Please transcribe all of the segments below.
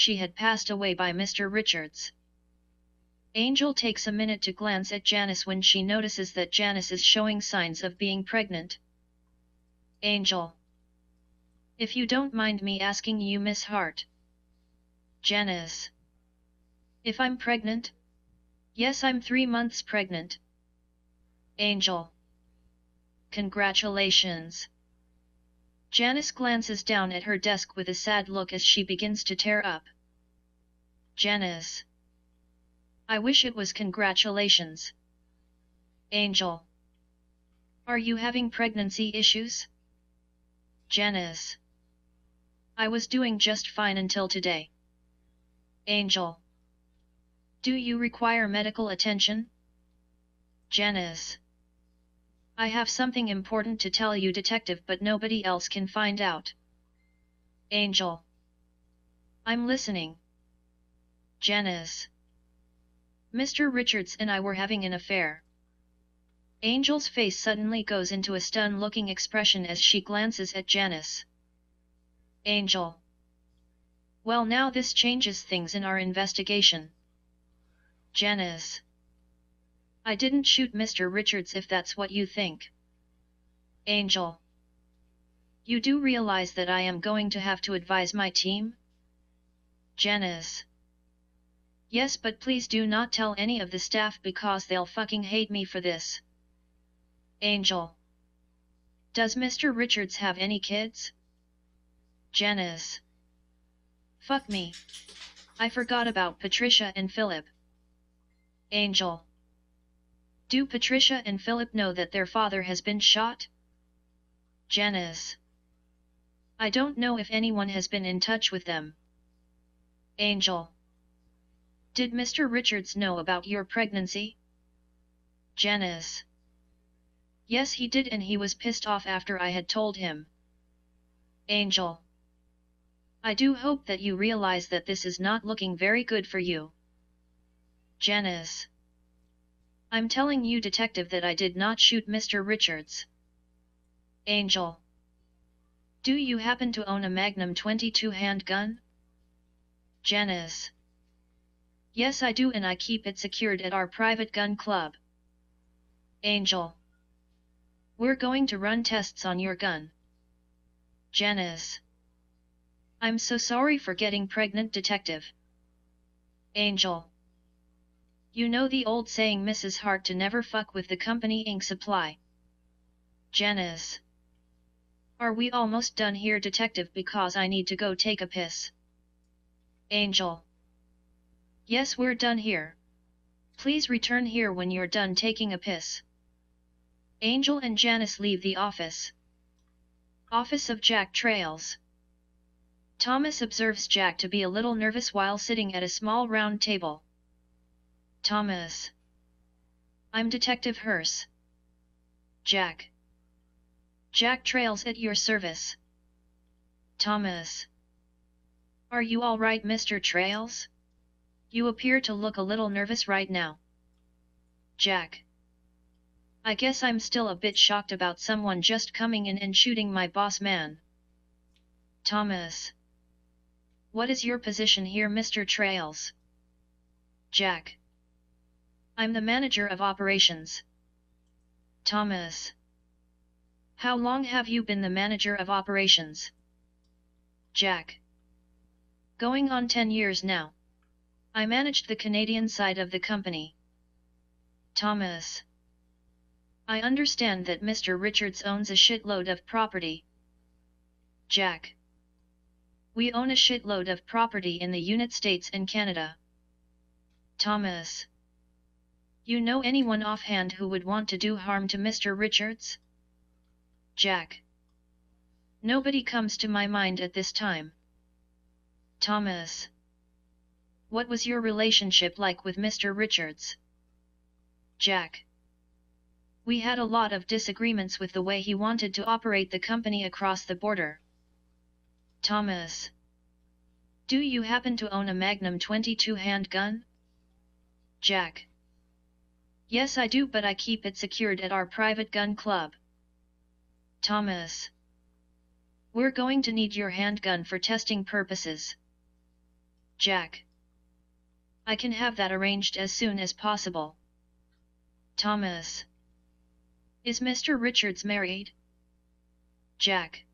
she had passed away by Mr. Richards. Angel takes a minute to glance at Janice when she notices that Janice is showing signs of being pregnant. Angel. If you don't mind me asking you, Miss Hart. Janice. If I'm pregnant? Yes, I'm 3 months pregnant. Angel. Congratulations. Janice glances down at her desk with a sad look as she begins to tear up. Janice. I wish it was congratulations. Angel. Are you having pregnancy issues? Janice. I was doing just fine until today. Angel. Do you require medical attention? Janice. I have something important to tell you, detective, but nobody else can find out. Angel. I'm listening. Janice. Mr. Richards and I were having an affair. Angel's face suddenly goes into a stunned-looking expression as she glances at Janice. Angel. Well, now this changes things in our investigation. Janice. I didn't shoot Mr. Richards if that's what you think. Angel. You do realize that I am going to have to advise my team? Janice. Yes, but please do not tell any of the staff because they'll fucking hate me for this. Angel. Does Mr. Richards have any kids? Janice. Fuck me. I forgot about Patricia and Philip. Angel. Do Patricia and Philip know that their father has been shot? Janice. I don't know if anyone has been in touch with them. Angel. Did Mr. Richards know about your pregnancy? Janice. Yes, he did, and he was pissed off after I had told him. Angel. I do hope that you realize that this is not looking very good for you. Janice. I'm telling you, detective, that I did not shoot Mr. Richards. Angel. Do you happen to own a Magnum 22 handgun? Janice. Yes, I do, and I keep it secured at our private gun club. Angel. We're going to run tests on your gun. Janice. I'm so sorry for getting pregnant, detective. Angel. You know the old saying, Mrs. Hart, to never fuck with the company ink supply. Janice. Are we almost done here, detective, because I need to go take a piss? Angel. Yes, we're done here. Please return here when you're done taking a piss. Angel and Janice leave the office. Office of Jack Trails. Thomas observes Jack to be a little nervous while sitting at a small round table. Thomas. I'm Detective Hearse. Jack. Jack Trails at your service. Thomas. Are you all right, Mr. Trails? You appear to look a little nervous right now. Jack. I guess I'm still a bit shocked about someone just coming in and shooting my boss man. Thomas. What is your position here, Mr. Trails? Jack. I'm the manager of operations. Thomas. How long have you been the manager of operations? Jack. Going on 10 years now. I managed the Canadian side of the company. Thomas. I understand that Mr. Richards owns a shitload of property. Jack. We own a shitload of property in the United States and Canada. Thomas. You know anyone offhand who would want to do harm to Mr. Richards? Jack. Nobody comes to my mind at this time. Thomas. What was your relationship like with Mr. Richards? Jack. We had a lot of disagreements with the way he wanted to operate the company across the border. Thomas. Do you happen to own a Magnum 22 handgun? Jack. Yes, I do, but I keep it secured at our private gun club. Thomas. We're going to need your handgun for testing purposes. Jack. I can have that arranged as soon as possible. Thomas. Is Mr. Richards married? Jack.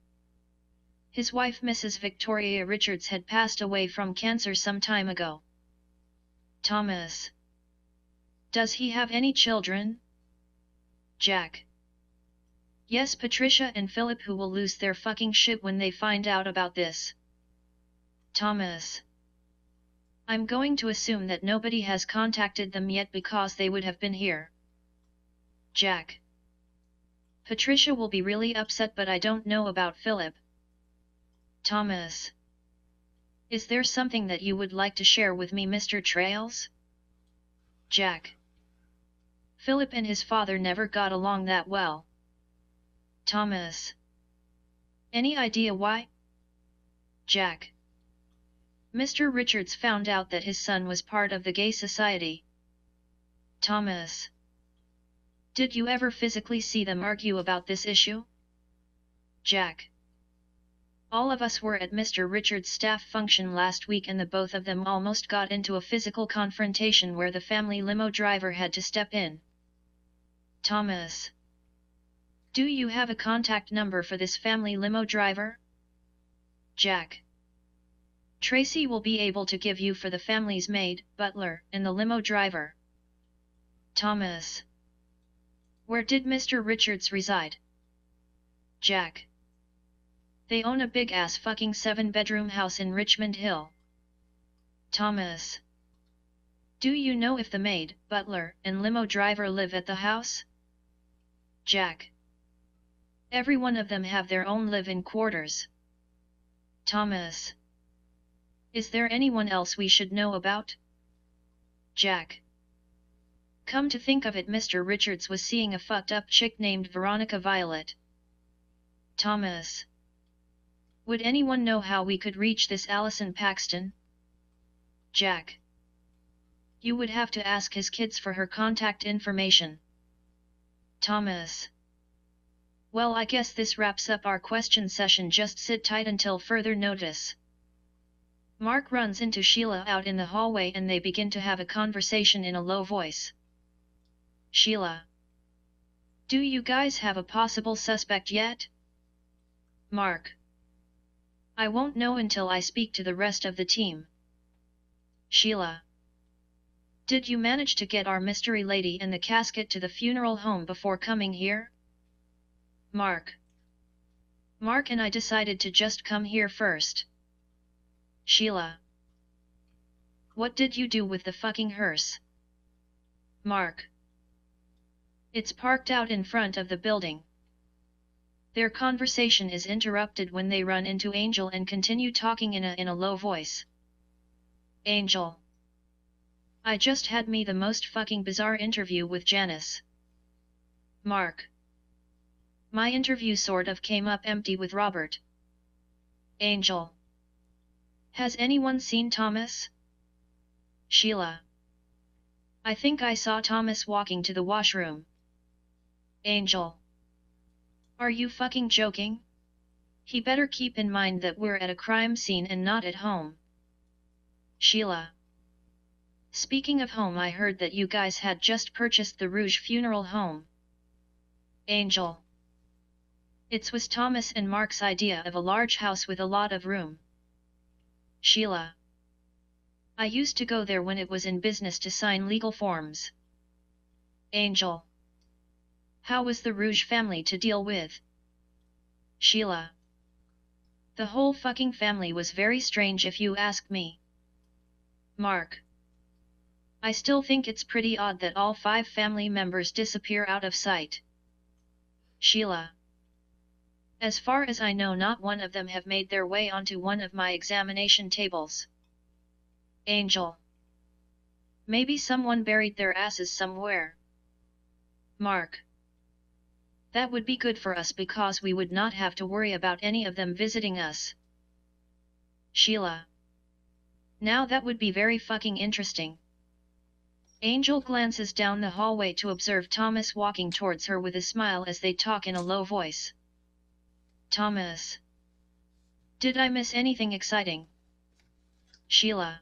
His wife Mrs. Victoria Richards had passed away from cancer some time ago. Thomas. Does he have any children? Jack. Yes, Patricia and Philip, who will lose their fucking shit when they find out about this. Thomas. I'm going to assume that nobody has contacted them yet because they would have been here. Jack. Patricia will be really upset, but I don't know about Philip. Thomas. Is there something that you would like to share with me, Mr. Trails? Jack. Philip and his father never got along that well. Thomas. Any idea why? Jack. Mr. Richards found out that his son was part of the gay society. Thomas. Did you ever physically see them argue about this issue? Jack. All of us were at Mr. Richards' staff function last week, and the both of them almost got into a physical confrontation where the family limo driver had to step in. Thomas. Do you have a contact number for this family limo driver? Jack. Tracy will be able to give you for the family's maid, butler, and the limo driver. Thomas. Where did Mr. Richards reside? Jack. They own a big-ass fucking 7-bedroom house in Richmond Hill. Thomas. Do you know if the maid, butler, and limo driver live at the house? Jack. Every one of them have their own live-in quarters. Thomas. Is there anyone else we should know about? Jack. Come to think of it, Mr. Richards was seeing a fucked up chick named Veronica Violet. Thomas. Would anyone know how we could reach this Allison Paxton? Jack. You would have to ask his kids for her contact information. Thomas. Well, I guess this wraps up our question session. Just sit tight until further notice. Mark runs into Sheila out in the hallway and they begin to have a conversation in a low voice. Sheila. Do you guys have a possible suspect yet? Mark. I won't know until I speak to the rest of the team. Sheila. Did you manage to get our mystery lady and the casket to the funeral home before coming here? Mark. Mark and I decided to just come here first. Sheila. What did you do with the fucking hearse? Mark. It's parked out in front of the building. Their conversation is interrupted when they run into Angel and continue talking in a low voice. Angel. I just had me the most fucking bizarre interview with Janice. Mark. My interview sort of came up empty with Robert. Angel. Has anyone seen Thomas? Sheila. I think I saw Thomas walking to the washroom. Angel. Are you fucking joking? He better keep in mind that we're at a crime scene and not at home. Sheila. Speaking of home, I heard that you guys had just purchased the Rouge Funeral Home. Angel. It was Thomas and Mark's idea of a large house with a lot of room. Sheila. I used to go there when it was in business to sign legal forms. Angel. How was the Rouge family to deal with? Sheila. The whole fucking family was very strange if you ask me. Mark. I still think it's pretty odd that all 5 family members disappear out of sight. Sheila. As far as I know, not one of them have made their way onto one of my examination tables. Angel. Maybe someone buried their asses somewhere. Mark. That would be good for us because we would not have to worry about any of them visiting us. Sheila. Now that would be very fucking interesting. Angel glances down the hallway to observe Thomas walking towards her with a smile as they talk in a low voice. Thomas. Did I miss anything exciting? Sheila.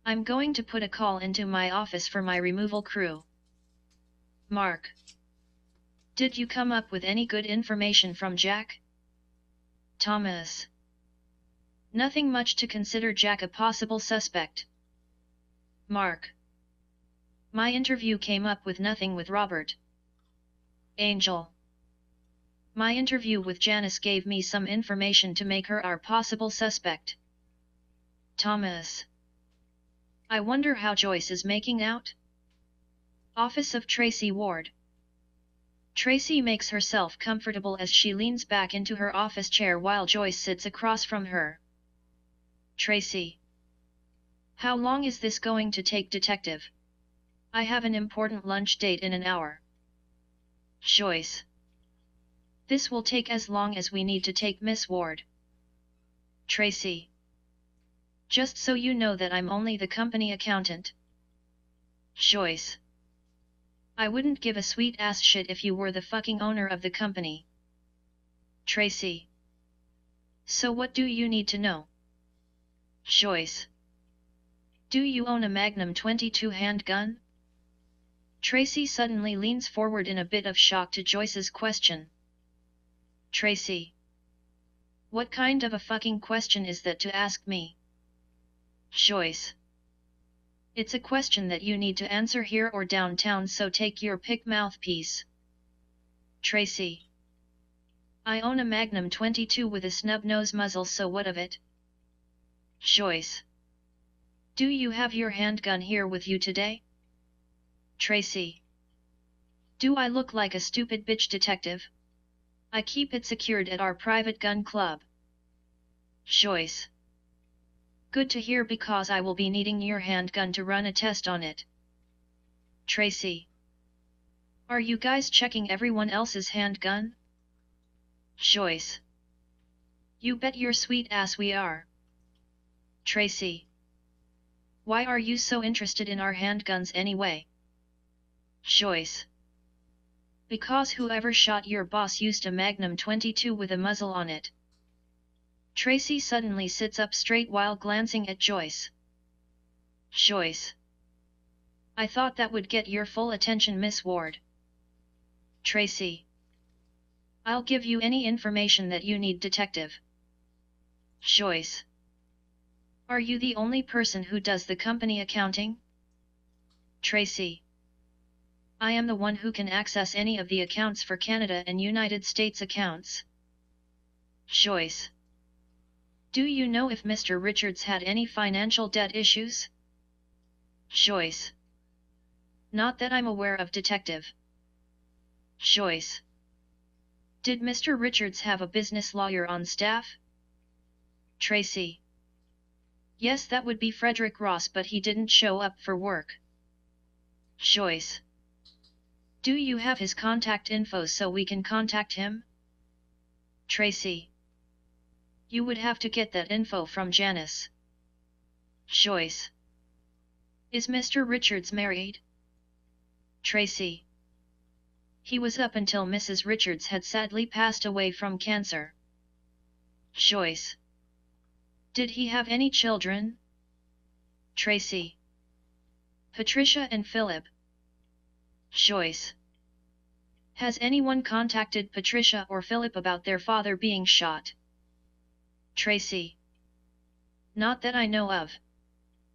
I'm going to put a call into my office for my removal crew. Mark. Did you come up with any good information from Jack? Thomas. Nothing much to consider Jack a possible suspect. Mark. My interview came up with nothing with Robert. Angel. My interview with Janice gave me some information to make her our possible suspect. Thomas. I wonder how Joyce is making out? Office of Tracy Ward. Tracy makes herself comfortable as she leans back into her office chair while Joyce sits across from her. Tracy. How long is this going to take, detective? I have an important lunch date in an hour. Joyce. This will take as long as we need to take, Miss Ward. Tracy. Just so you know that I'm only the company accountant. Joyce. I wouldn't give a sweet ass shit if you were the fucking owner of the company. Tracy. So what do you need to know? Joyce. Do you own a Magnum 22 handgun? Tracy suddenly leans forward in a bit of shock to Joyce's question. Tracy. What kind of a fucking question is that to ask me? Joyce. It's a question that you need to answer here or downtown, so take your pick, mouthpiece. Tracy. I own a Magnum 22 with a snub-nose muzzle, so what of it? Joyce. Do you have your handgun here with you today? Tracy. Do I look like a stupid bitch, detective? I keep it secured at our private gun club. Joyce. Good to hear, because I will be needing your handgun to run a test on it. Tracy. Are you guys checking everyone else's handgun? Joyce. You bet your sweet ass we are. Tracy. Why are you so interested in our handguns anyway? Joyce. Because whoever shot your boss used a Magnum 22 with a muzzle on it. Tracy suddenly sits up straight while glancing at Joyce. Joyce. I thought that would get your full attention, Miss Ward. Tracy. I'll give you any information that you need, detective. Joyce. Are you the only person who does the company accounting? Tracy. I am the one who can access any of the accounts for Canada and United States accounts. Joyce. Do you know if Mr. Richards had any financial debt issues? Joyce. Not that I'm aware of, detective. Joyce. Did Mr. Richards have a business lawyer on staff? Tracy. Yes, that would be Frederick Ross, but he didn't show up for work. Joyce. Do you have his contact info so we can contact him? Tracy. You would have to get that info from Janice. Joyce. Is Mr. Richards married? Tracy. He was up until Mrs. Richards had sadly passed away from cancer. Joyce. Did he have any children? Tracy. Patricia and Philip. Joyce. Has anyone contacted Patricia or Philip about their father being shot? Tracy. Not that I know of.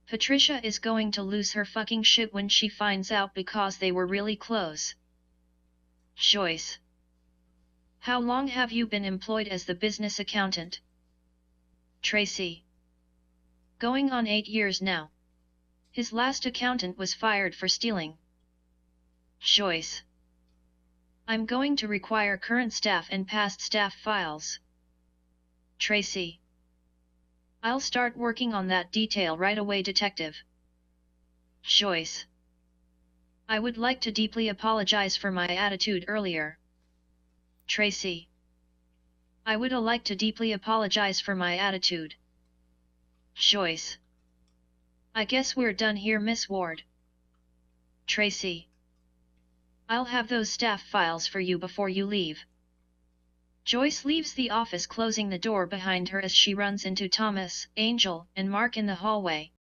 Patricia is going to lose her fucking shit when she finds out, because they were really close. Joyce. How long have you been employed as the business accountant? Tracy. Going on 8 years now. His last accountant was fired for stealing. Joyce. I'm going to require current staff and past staff files. Tracy. I'll start working on that detail right away, detective. Joyce. I would like to deeply apologize for my attitude earlier. Tracy. I would like to deeply apologize for my attitude. Joyce. I guess we're done here, Miss Ward. Tracy. I'll have those staff files for you before you leave. Joyce leaves the office, closing the door behind her as she runs into Thomas, Angel, and Mark in the hallway.